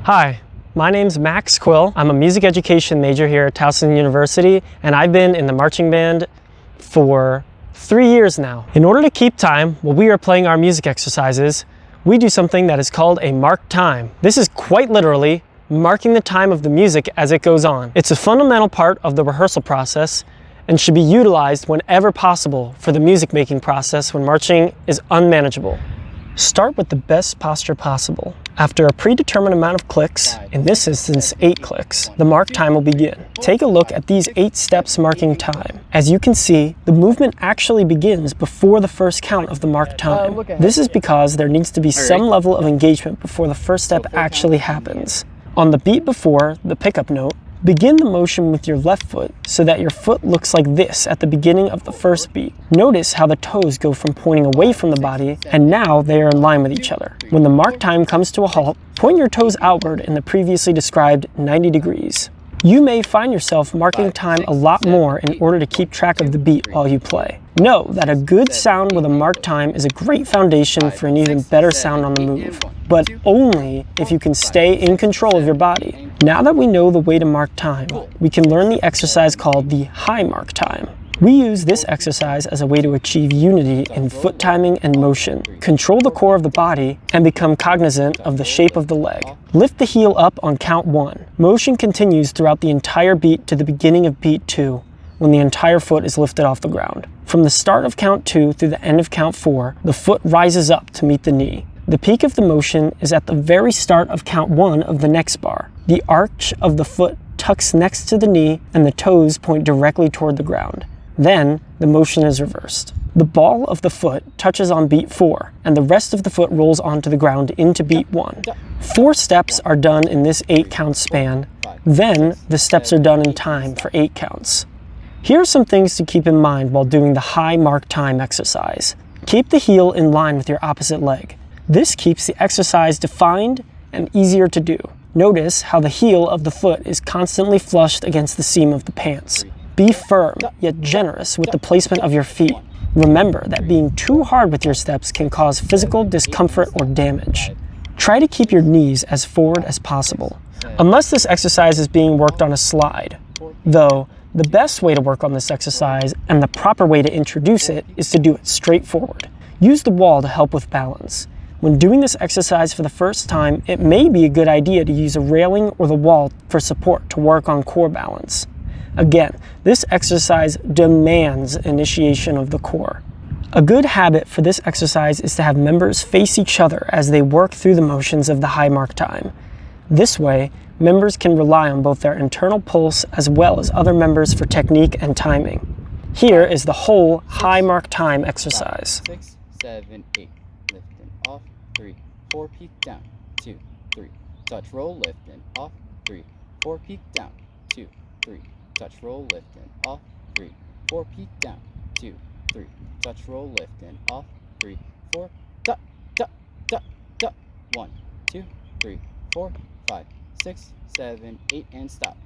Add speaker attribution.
Speaker 1: Hi, my name's Max Quill. I'm a music education major here at Towson University, and I've been in the marching band for 3 years now. In order to keep time while we are playing our music exercises, we do something that is called a marked time. This is quite literally marking the time of the music as it goes on. It's a fundamental part of the rehearsal process and should be utilized whenever possible for the music making process when marching is unmanageable. Start with the best posture possible. After a predetermined amount of clicks, in this instance 8 clicks, the mark time will begin. Take a look at these 8 steps marking time. As you can see, the movement actually begins before the first count of the marked time. This is because there needs to be some level of engagement before the first step actually happens. On the beat before the pickup note, begin the motion with your left foot so that your foot looks like this at the beginning of the first beat. Notice how the toes go from pointing away from the body and now they are in line with each other. When the mark time comes to a halt, point your toes outward in the previously described 90 degrees. You may find yourself marking time a lot more in order to keep track of the beat while you play. Know that a good sound with a marked time is a great foundation for an even better sound on the move, but only if you can stay in control of your body. Now that we know the way to mark time, we can learn the exercise called the high mark time. We use this exercise as a way to achieve unity in foot timing and motion, control the core of the body, and become cognizant of the shape of the leg. Lift the heel up on count 1. Motion continues throughout the entire beat to the beginning of beat 2, when the entire foot is lifted off the ground. From the start of count 2 through the end of count 4, the foot rises up to meet the knee. The peak of the motion is at the very start of count 1 of the next bar. The arch of the foot tucks next to the knee and the toes point directly toward the ground. Then, the motion is reversed. The ball of the foot touches on beat 4, and the rest of the foot rolls onto the ground into beat 1. 4 steps are done in this 8 count span. Then, the steps are done in time for 8 counts. Here are some things to keep in mind while doing the high mark time exercise. Keep the heel in line with your opposite leg. This keeps the exercise defined and easier to do. Notice how the heel of the foot is constantly flushed against the seam of the pants. Be firm, yet generous with the placement of your feet. Remember that being too hard with your steps can cause physical discomfort or damage. Try to keep your knees as forward as possible, unless this exercise is being worked on a slide. Though, the best way to work on this exercise and the proper way to introduce it is to do it straight forward. Use the wall to help with balance. When doing this exercise for the first time, it may be a good idea to use a railing or the wall for support to work on core balance. Again, this exercise demands initiation of the core. A good habit for this exercise is to have members face each other as they work through the motions of the high mark time. This way, members can rely on both their internal pulse as well as other members for technique and timing. Here is the whole high mark time exercise.
Speaker 2: 6, 7, 8. Lift and off. 3, 4. Peak down. 2, 3. Touch, roll, lift and off. 3, 4. Peak down. 2, 3. Touch, roll, lift and off. 3, 4. Peak down. 2, 3. Touch, roll, lift and off. 3, 4. Duck, duck, duck, duck. 1, 2, 3, 4, 5, 6, 7, 8, and stop.